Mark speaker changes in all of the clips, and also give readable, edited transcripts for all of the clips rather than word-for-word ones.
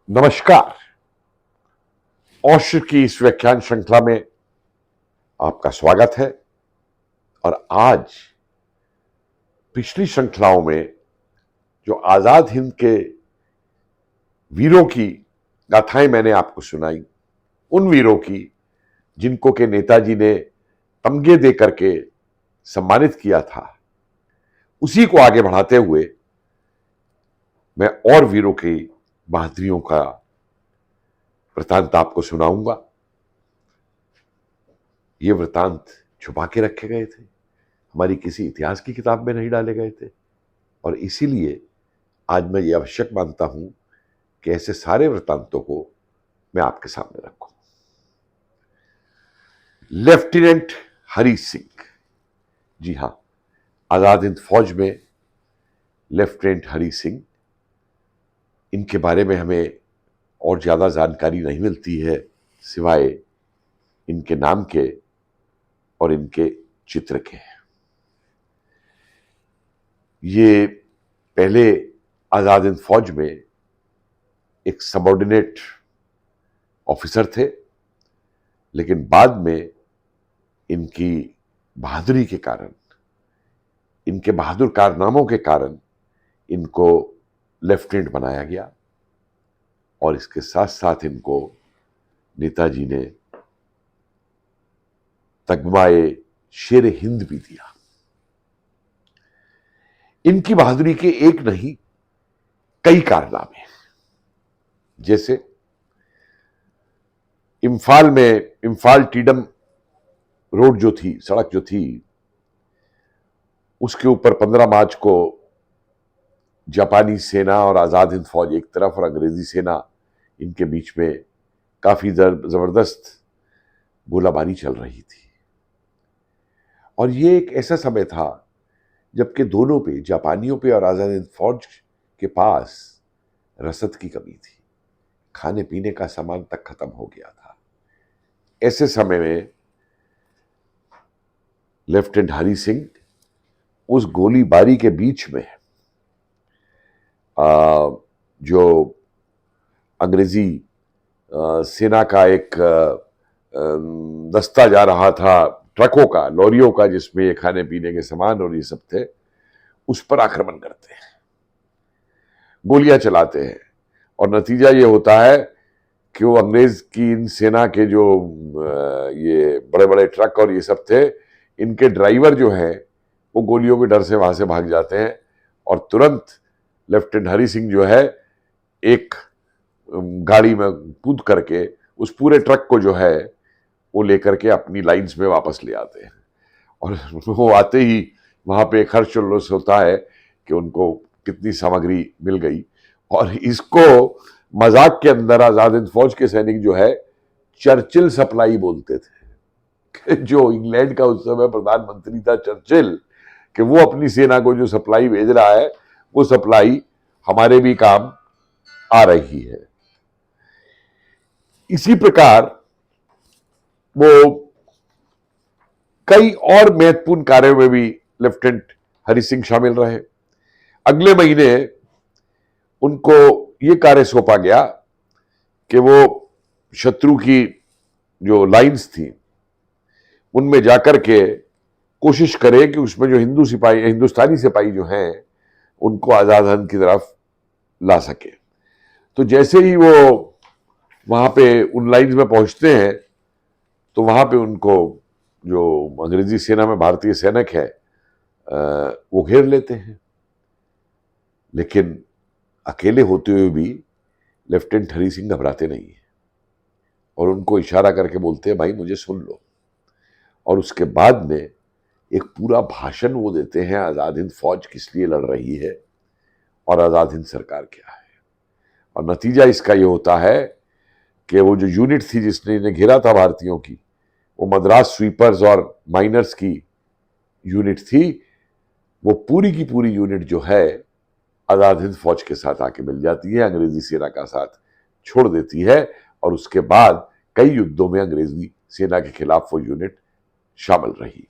Speaker 1: नमस्कार। औशर की इस व्याख्यान श्रृंखला में आपका स्वागत है। और आज पिछली श्रृंखलाओं में जो आजाद हिंद के वीरों की गाथाएं मैंने आपको सुनाई, उन वीरों की जिनको के नेताजी ने तमगे दे करके सम्मानित किया था, उसी को आगे बढ़ाते हुए मैं और वीरों की बहादुरियों का वृतांत आपको सुनाऊंगा। ये वृतांत छुपा के रखे गए थे, हमारी किसी इतिहास की किताब में नहीं डाले गए थे, और इसीलिए आज मैं ये आवश्यक मानता हूं कि ऐसे सारे वृतांतों को मैं आपके सामने रखूं। लेफ्टिनेंट हरी सिंह, जी हां, आजाद हिंद फौज में लेफ्टिनेंट हरी सिंह, इनके बारे में हमें और ज्यादा जानकारी नहीं मिलती है सिवाय इनके नाम के और इनके चित्र के। ये पहले आजाद हिंद फौज में एक सबऑर्डिनेट ऑफिसर थे, लेकिन बाद में इनकी बहादुरी के कारण, इनके बहादुर कारनामों के कारण इनको लेफ्टिनेंट बनाया गया, और इसके साथ साथ इनको नेताजी ने तगमाए शेर हिंद भी दिया। इनकी बहादुरी के एक नहीं कई कारनामे, जैसे इम्फाल में इम्फाल टीडम रोड जो थी, सड़क जो थी, उसके ऊपर 15 मार्च को जापानी सेना और आजाद हिंद फौज एक तरफ और अंग्रेजी सेना इनके बीच में काफी जबरदस्त गोलाबारी चल रही थी। और ये एक ऐसा समय था जबकि दोनों पे, जापानियों पे और आजाद हिंद फौज के पास रसद की कमी थी, खाने पीने का सामान तक खत्म हो गया था। ऐसे समय में लेफ्टिनेंट हरी सिंह उस गोलीबारी के बीच में जो अंग्रेजी सेना का एक दस्ता जा रहा था, ट्रकों का, लॉरियों का, जिसमें ये खाने पीने के सामान और ये सब थे, उस पर आक्रमण करते हैं, गोलियां चलाते हैं, और नतीजा ये होता है कि वो अंग्रेज की इन सेना के जो ये बड़े बड़े ट्रक और ये सब थे, इनके ड्राइवर जो हैं वो गोलियों के डर से वहां से भाग जाते हैं, और तुरंत लेफ्टिनेंट हरी सिंह जो है एक गाड़ी में कूद करके उस पूरे ट्रक को जो है वो लेकर के अपनी लाइंस में वापस ले आते हैं। और वो आते ही वहां पे एक हर्षोल्लास होता है कि उनको कितनी सामग्री मिल गई। और इसको मजाक के अंदर आजाद हिंद फौज के सैनिक जो है चर्चिल सप्लाई बोलते थे, जो इंग्लैंड का उस समय प्रधानमंत्री था चर्चिल, कि वो अपनी सेना को जो सप्लाई भेज रहा है वो सप्लाई हमारे भी काम आ रही है। इसी प्रकार वो कई और महत्वपूर्ण कार्यों में भी लेफ्टिनेंट हरी सिंह शामिल रहे। अगले महीने उनको ये कार्य सौंपा गया कि वो शत्रु की जो लाइंस थी उनमें जाकर के कोशिश करे कि उसमें जो हिंदुस्तानी सिपाही जो हैं उनको आजाद हिंद की तरफ ला सके। तो जैसे ही वो वहां पे उन लाइंस में पहुंचते हैं तो वहां पे उनको जो अंग्रेजी सेना में भारतीय सैनिक है वो घेर लेते हैं, लेकिन अकेले होते हुए भी लेफ्टिनेंट हरी सिंह घबराते नहीं है और उनको इशारा करके बोलते हैं, भाई मुझे सुन लो। और उसके बाद में एक पूरा भाषण वो देते हैं, आजाद हिंद फौज किस लिए लड़ रही है और आजाद हिंद सरकार क्या है। और नतीजा इसका ये होता है कि वो जो यूनिट थी जिसने इन्हें घेरा था भारतीयों की, वो मद्रास स्वीपर्स और माइनर्स की यूनिट थी। वो पूरी की पूरी यूनिट जो है आजाद हिंद फौज के साथ आके मिल जाती है, अंग्रेजी सेना का साथ छोड़ देती है, और उसके बाद कई युद्धों में अंग्रेजी सेना के खिलाफ वो यूनिट शामिल रही।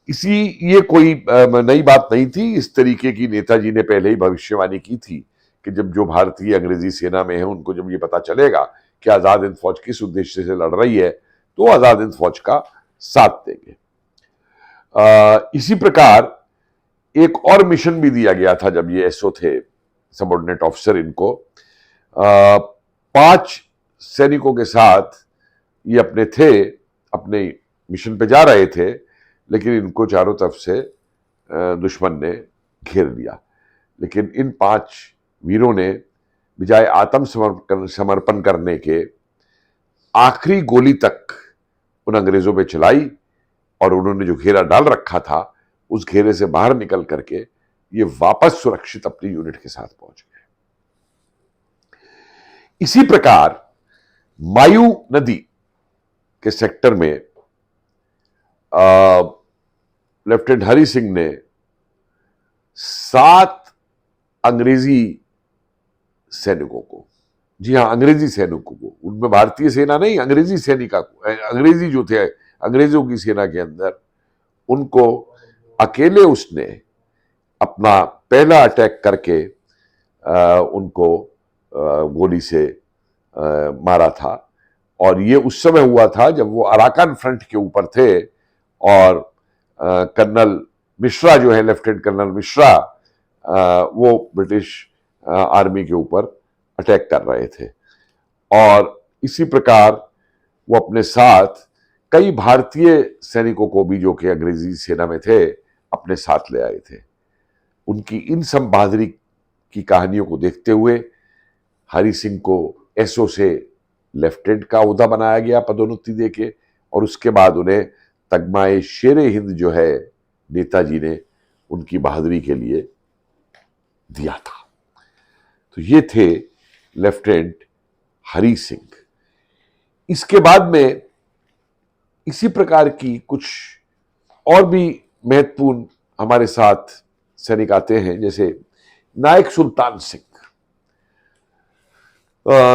Speaker 1: ये कोई नई बात नहीं थी, इस तरीके की नेताजी ने पहले ही भविष्यवाणी की थी कि जब जो भारतीय अंग्रेजी सेना में है उनको जब ये पता चलेगा कि आजाद हिंद फौज किस उद्देश्य से लड़ रही है तो आजाद हिंद फौज का साथ देंगे। इसी प्रकार एक और मिशन भी दिया गया था जब ये एसओ थे, सबऑर्डिनेट ऑफिसर, इनको 5 सैनिकों के साथ ये अपने मिशन पे जा रहे थे, लेकिन इनको चारों तरफ से दुश्मन ने घेर लिया। लेकिन इन 5 वीरों ने बजाय समर्पण करने के आखिरी गोली तक उन अंग्रेजों पे चलाई और उन्होंने जो घेरा डाल रखा था उस घेरे से बाहर निकल करके ये वापस सुरक्षित अपनी यूनिट के साथ पहुंच गए। इसी प्रकार मायू नदी के सेक्टर में लेफ्टिनेंट हरि सिंह ने 7 अंग्रेजी सैनिकों को, जी हां अंग्रेजी सैनिकों को, उनमें भारतीय सेना नहीं, अंग्रेजी सैनिका को, अंग्रेजी जो थे अंग्रेजों की सेना के अंदर, उनको अकेले उसने अपना पहला अटैक करके उनको गोली से मारा था। और ये उस समय हुआ था जब वो अराकान फ्रंट के ऊपर थे और कर्नल मिश्रा जो है, लेफ्टिनेंट कर्नल मिश्रा, वो ब्रिटिश आर्मी के ऊपर अटैक कर रहे थे। और इसी प्रकार वो अपने साथ कई भारतीय सैनिकों को भी, जो कि अंग्रेजी सेना में थे, अपने साथ ले आए थे। उनकी इन सब बहादुरी की कहानियों को देखते हुए हरि सिंह को एसओ से लेफ्टिनेंट का ओहदा बनाया गया पदोन्नति देके, और उसके बाद उन्हें तगमाए शेरे हिंद जो है नेताजी ने उनकी बहादुरी के लिए दिया था। तो ये थे लेफ्टिनेंट हरि सिंह। इसके बाद में इसी प्रकार की कुछ और भी महत्वपूर्ण हमारे साथ सैनिक आते हैं, जैसे नायक Sultan Singh.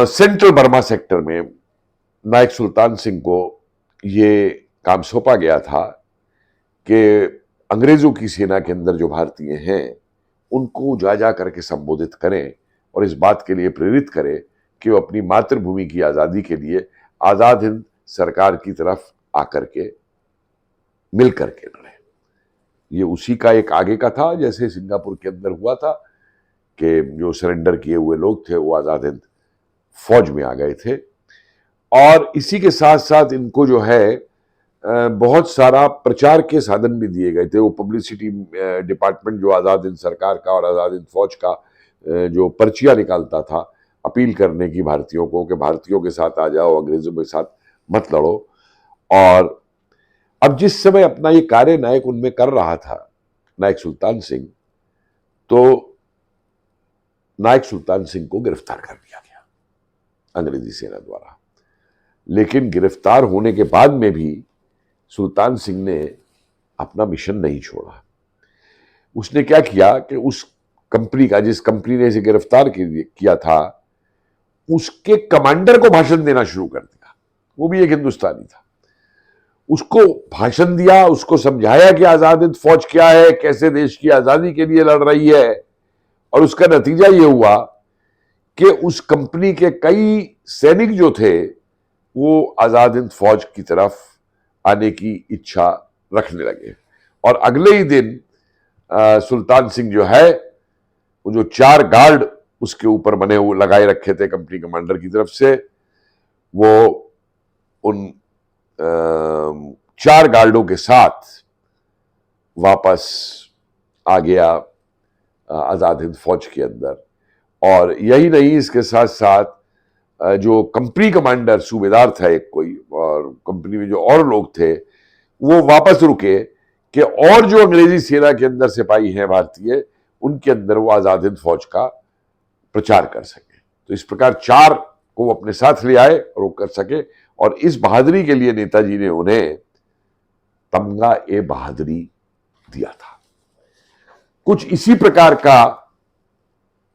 Speaker 1: Central Burma sector में नायक सुल्तान सिंह को ये काम सौंपा गया था कि अंग्रेजों की सेना के अंदर जो भारतीय हैं उनको जा करके संबोधित करें और इस बात के लिए प्रेरित करें कि वो अपनी मातृभूमि की आजादी के लिए आजाद हिंद सरकार की तरफ आकर के मिल करके लड़े। ये उसी का एक आगे का था, जैसे सिंगापुर के अंदर हुआ था कि जो सरेंडर किए हुए लोग थे वो आजाद हिंद फौज में आ गए थे। और इसी के साथ साथ इनको जो है बहुत सारा प्रचार के साधन भी दिए गए थे। वो पब्लिसिटी डिपार्टमेंट जो आजाद हिंद सरकार का और आजाद हिंद फौज का जो पर्चियां निकालता था अपील करने की भारतीयों को कि भारतीयों के साथ आ जाओ, अंग्रेजों के साथ मत लड़ो। और अब जिस समय अपना ये कार्य नायक उनमें कर रहा था नायक सुल्तान सिंह, तो नायक सुल्तान सिंह को गिरफ्तार कर लिया गया अंग्रेजी सेना द्वारा। लेकिन गिरफ्तार होने के बाद में भी सुल्तान सिंह ने अपना मिशन नहीं छोड़ा। उसने क्या किया कि उस कंपनी का, जिस कंपनी ने इसे गिरफ्तार किया था, उसके कमांडर को भाषण देना शुरू कर दिया। वो भी एक हिंदुस्तानी था। उसको भाषण दिया, उसको समझाया कि आजाद हिंद फौज क्या है, कैसे देश की आजादी के लिए लड़ रही है। और उसका नतीजा ये हुआ कि उस कंपनी के कई सैनिक जो थे वो आजाद हिंद फौज की तरफ आने की इच्छा रखने लगे। और अगले ही दिन सुल्तान सिंह जो है, वो जो 4 गार्ड उसके ऊपर बने हुए लगाए रखे थे कंपनी कमांडर की तरफ से, वो उन 4 गार्डों के साथ वापस आ गया आजाद हिंद फौज के अंदर। और यही नहीं, इसके साथ साथ जो कंपनी कमांडर सूबेदार था एक कोई, और कंपनी में जो और लोग थे वो वापस रुके कि और जो अंग्रेजी सेना के अंदर सिपाही हैं भारतीय, उनके अंदर वो आजाद हिंद फौज का प्रचार कर सके। तो इस प्रकार 4 को वो अपने साथ ले आए और वो कर सके। और इस बहादुरी के लिए नेताजी ने उन्हें तमगा ए बहादुरी दिया था। कुछ इसी प्रकार का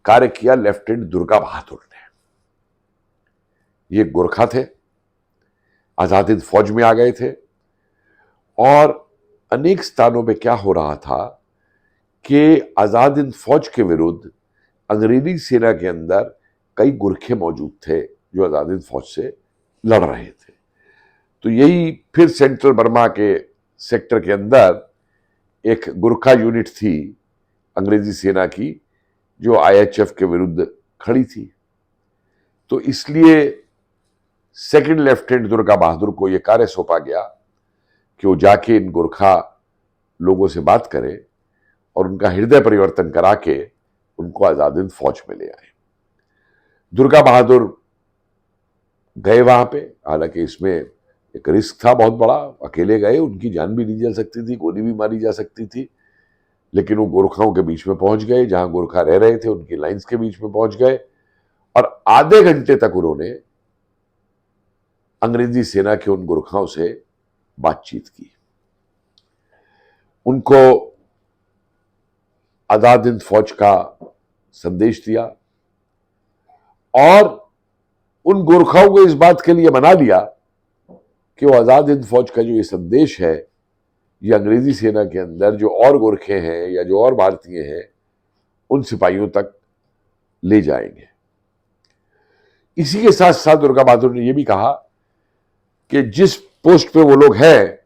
Speaker 1: कार्य किया लेफ्टिनेंट दुर्गा बहादुर ने। ये गोरखा थे, आजाद हिंद फौज में आ गए थे, और अनेक स्थानों पे क्या हो रहा था कि आजाद हिंद फौज के विरुद्ध अंग्रेजी सेना के अंदर कई गुरखे मौजूद थे जो आजाद हिंद फौज से लड़ रहे थे। तो यही फिर सेंट्रल बर्मा के सेक्टर के अंदर एक गुरखा यूनिट थी अंग्रेजी सेना की जो आईएचएफ के विरुद्ध खड़ी थी। तो इसलिए सेकंड लेफ्टिनेंट दुर्गा बहादुर को यह कार्य सौंपा गया कि वो जाके इन गुरखा लोगों से बात करें और उनका हृदय परिवर्तन करा के उनको आजाद हिंद फौज में ले आए। दुर्गा बहादुर गए वहां पे, हालांकि इसमें एक रिस्क था बहुत बड़ा, अकेले गए, उनकी जान भी नहीं जल सकती थी, गोली भी मारी जा सकती थी, लेकिन वो गोरखाओं के बीच में पहुंच गए, जहां गोरखा रह रहे थे उनकी लाइंस के बीच में पहुंच गए और आधे घंटे तक उन्होंने अंग्रेजी सेना के उन गोरखाओं से बातचीत की, उनको आजाद हिंद फौज का संदेश दिया और उन गोरखाओं को इस बात के लिए मना लिया कि वो आजाद हिंद फौज का जो ये संदेश है ये अंग्रेजी सेना के अंदर जो और गोरखे हैं या जो और भारतीय हैं उन सिपाहियों तक ले जाएंगे। इसी के साथ साथ दुर्गा बहादुर ने यह भी कहा कि जिस पोस्ट पे वो लोग हैं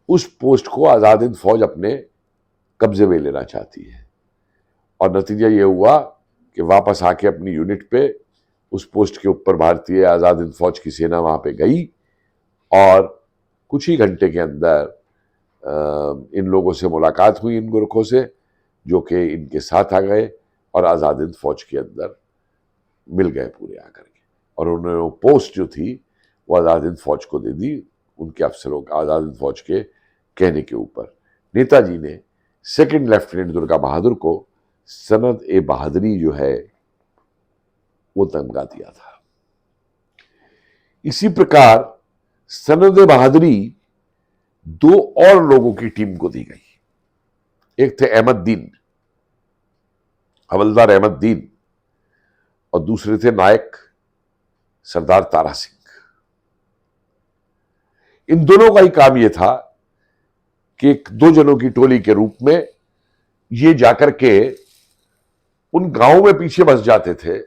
Speaker 1: उस पोस्ट को आजाद हिंद फौज अपने कब्जे में लेना चाहती है और नतीजा यह हुआ कि वापस आके अपनी यूनिट पे उस पोस्ट के ऊपर भारतीय आजाद हिंद फौज की सेना वहां पे गई और कुछ ही घंटे के अंदर इन लोगों से मुलाकात हुई, इन गुरखों से, जो कि इनके साथ आ गए और आजाद हिंद फौज के अंदर मिल गए पूरे आकर के, और उन्होंने वो पोस्ट जो थी वो आजाद हिंद फौज को दे दी उनके अफसरों का, आजाद हिंद फौज के कहने के ऊपर। नेताजी ने सेकंड लेफ्टिनेंट दुर्गा बहादुर को सनद ए बहादुरी जो है वो तमगा दिया था। इसी प्रकार सनद ए बहादुरी दो और लोगों की टीम को दी गई। एक थे अहमद दीन, हवलदार अहमद दीन, और दूसरे थे नायक सरदार तारा सिंह। इन दोनों का ही काम यह था कि दो जनों की टोली के रूप में ये जाकर के उन गांवों में पीछे बस जाते थे,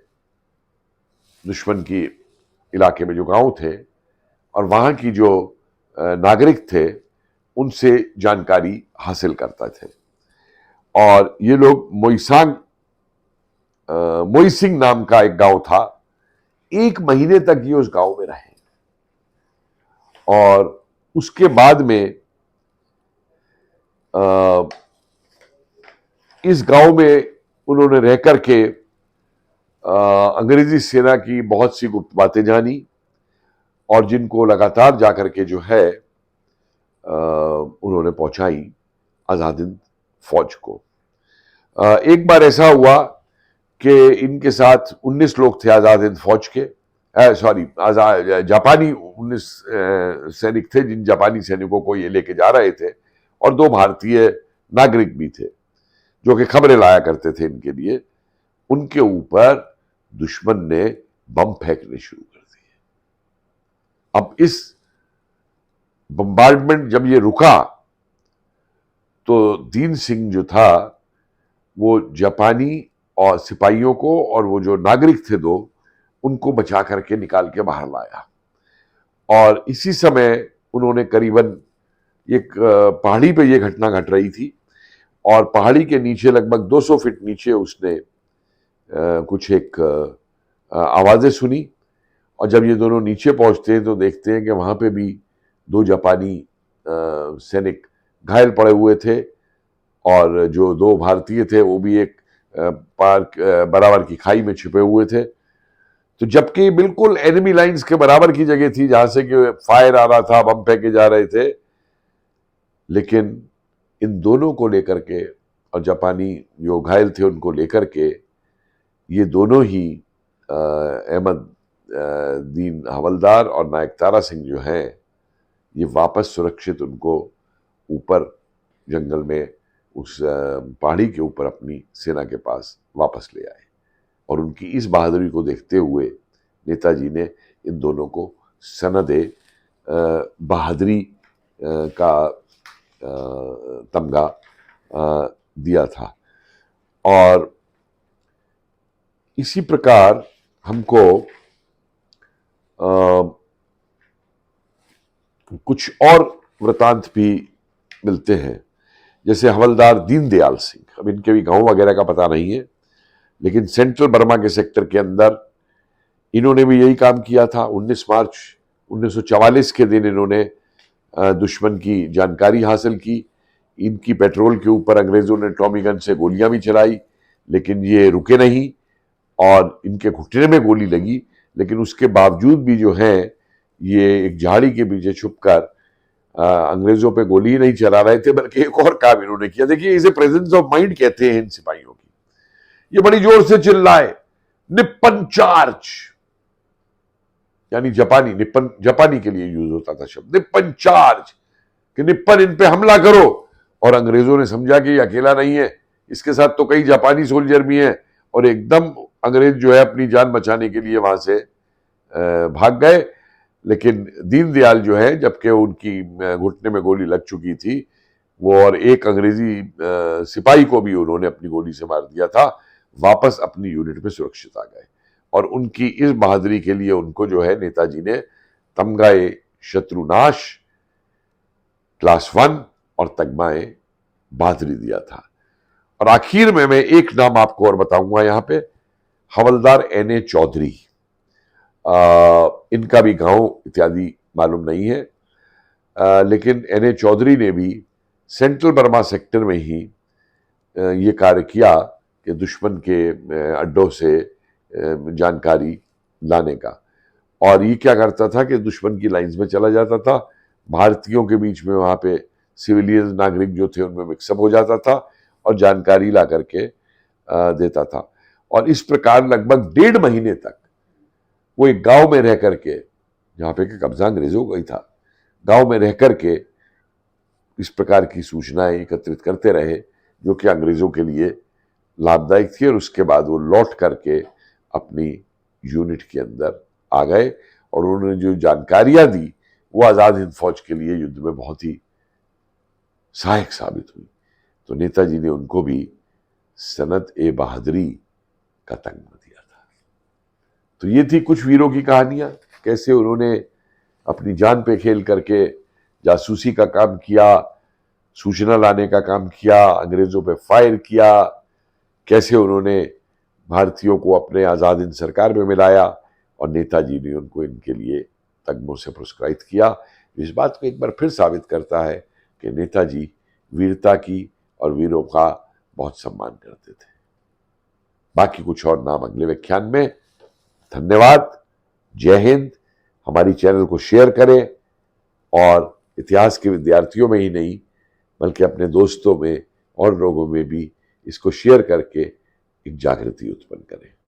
Speaker 1: दुश्मन की इलाके में जो गांव थे, और वहां की जो नागरिक थे उनसे जानकारी हासिल करता थे। और ये लोग मोईसिंग नाम का एक गांव था, 1 महीने तक ये उस गांव में रहे और उसके बाद में इस गांव में उन्होंने रह करके अंग्रेजी सेना की बहुत सी गुप्त बातें जानी और जिनको लगातार जाकर के जो है उन्होंने पहुंचाई आजाद हिंद फौज को। एक बार ऐसा हुआ कि इनके साथ 19 लोग थे आजाद हिंद फौज के, जापानी 19 सैनिक थे, जिन जापानी सैनिकों को ये लेके जा रहे थे, और 2 भारतीय नागरिक भी थे जो कि खबरें लाया करते थे इनके लिए। उनके ऊपर दुश्मन ने बम फेंकने शुरू कर दिए। अब इस बम्बार्डमेंट जब ये रुका तो दीन सिंह जो था वो जापानी और सिपाहियों को और वो जो नागरिक थे 2 उनको बचा करके निकाल के बाहर लाया। और इसी समय उन्होंने करीबन एक पहाड़ी पे ये घटना घट रही थी और पहाड़ी के नीचे लगभग 200 फीट नीचे उसने कुछ एक आवाजें सुनी, और जब ये दोनों नीचे पहुंचते हैं तो देखते हैं कि वहां पे भी 2 जापानी सैनिक घायल पड़े हुए थे और जो 2 भारतीय थे वो भी एक पार्क बराबर की खाई में छिपे हुए थे। तो जबकि बिल्कुल एनिमी लाइंस के बराबर की जगह थी जहां से कि फायर आ रहा था, बम फेंके जा रहे थे, लेकिन इन दोनों को लेकर के और जापानी जो घायल थे उनको लेकर के ये दोनों ही अहमद दीन हवलदार और नायक तारा सिंह जो हैं ये वापस सुरक्षित उनको ऊपर जंगल में उस पहाड़ी के ऊपर अपनी सेना के पास वापस ले आए। और उनकी इस बहादुरी को देखते हुए नेताजी ने इन दोनों को सनद-ए बहादुरी का तमगा दिया था। और इसी प्रकार हमको कुछ और वृतांत भी मिलते हैं, जैसे हवलदार दीनदयाल सिंह। अब इनके भी गांव वगैरह का पता नहीं है, लेकिन सेंट्रल बर्मा के सेक्टर के अंदर इन्होंने भी यही काम किया था। 19 मार्च 1944 के दिन इन्होंने दुश्मन की जानकारी हासिल की। इनकी पेट्रोल के ऊपर अंग्रेजों ने टॉमी गन से गोलियां भी चलाई, लेकिन ये रुके नहीं और इनके घुटने में गोली लगी। लेकिन उसके बावजूद भी जो है ये एक झाड़ी के पीछे छुपकर अंग्रेजों पे गोली ही नहीं चला रहे थे, बल्कि एक और काम इन्होंने किया। देखिए, इसे प्रेजेंस ऑफ माइंड कहते हैं इन सिपाहियों की। ये बड़ी जोर से चिल्लाए, निप्पन चार्ज, यानी जापानी, निप्पन जापानी के लिए यूज होता था शब्द, निप्पन चार्ज, कि निप्पन इन पे हमला करो। और अंग्रेजों ने समझा कि ये अकेला नहीं है, इसके साथ तो कई जापानी सोल्जर भी हैं, और एकदम अंग्रेज जो है अपनी जान बचाने के लिए वहां से भाग गए। लेकिन दीनदयाल जो है, जबकि उनकी घुटने में गोली लग चुकी थी, वो और एक अंग्रेजी सिपाही को भी उन्होंने अपनी गोली से मार दिया था, वापस अपनी यूनिट में सुरक्षित आ गए। और उनकी इस बहादुरी के लिए उनको जो है नेताजी ने तमगाए शत्रुनाश क्लास 1 और तगमाए बहादुरी दिया था। और आखिर में मैं एक नाम आपको और बताऊंगा यहां पे, हवलदार एन.ए. चौधरी। इनका भी गांव इत्यादि मालूम नहीं है, लेकिन एन.ए. चौधरी ने भी सेंट्रल बर्मा सेक्टर में ही ये कार्य किया कि दुश्मन के अड्डों से जानकारी लाने का। और ये क्या करता था कि दुश्मन की लाइंस में चला जाता था, भारतीयों के बीच में वहां पे सिविलियन नागरिक जो थे उनमें मिक्सअप हो जाता था और जानकारी ला करके देता था। और इस प्रकार लगभग 1.5 महीने तक वो एक गांव में रह करके, जहां पे कब्जा अंग्रेजों का ही था, गांव में रह करके इस प्रकार की सूचनाएं एकत्रित करते रहे, जो कि अंग्रेजों के लिए लाभदायक थी। और उसके बाद वो लौट करके अपनी यूनिट के अंदर आ गए, और उन्होंने जो जानकारियां दी वो आजाद हिंद फौज के लिए युद्ध में बहुत ही सहायक साबित हुई। तो नेताजी ने उनको भी सनद-ए-बहादुरी का तगमा दिया था। तो ये थी कुछ वीरों की कहानियां, कैसे उन्होंने अपनी जान पे खेल करके जासूसी का काम किया, सूचना लाने का काम किया, अंग्रेजों पे फायर किया, कैसे उन्होंने भारतीयों को अपने आजाद हिंद सरकार में मिलाया, और नेताजी ने उनको इनके लिए तगमों से पुरस्कृत किया। इस बात को एक बार फिर साबित करता है कि नेताजी वीरता की और वीरों का बहुत सम्मान करते थे। बाकी कुछ और नाम अगले व्याख्यान में। धन्यवाद, जय हिंद। हमारी चैनल को शेयर करें, और इतिहास के विद्यार्थियों में ही नहीं बल्कि अपने दोस्तों में और लोगों में भी इसको शेयर करके एक जागृति उत्पन्न करें।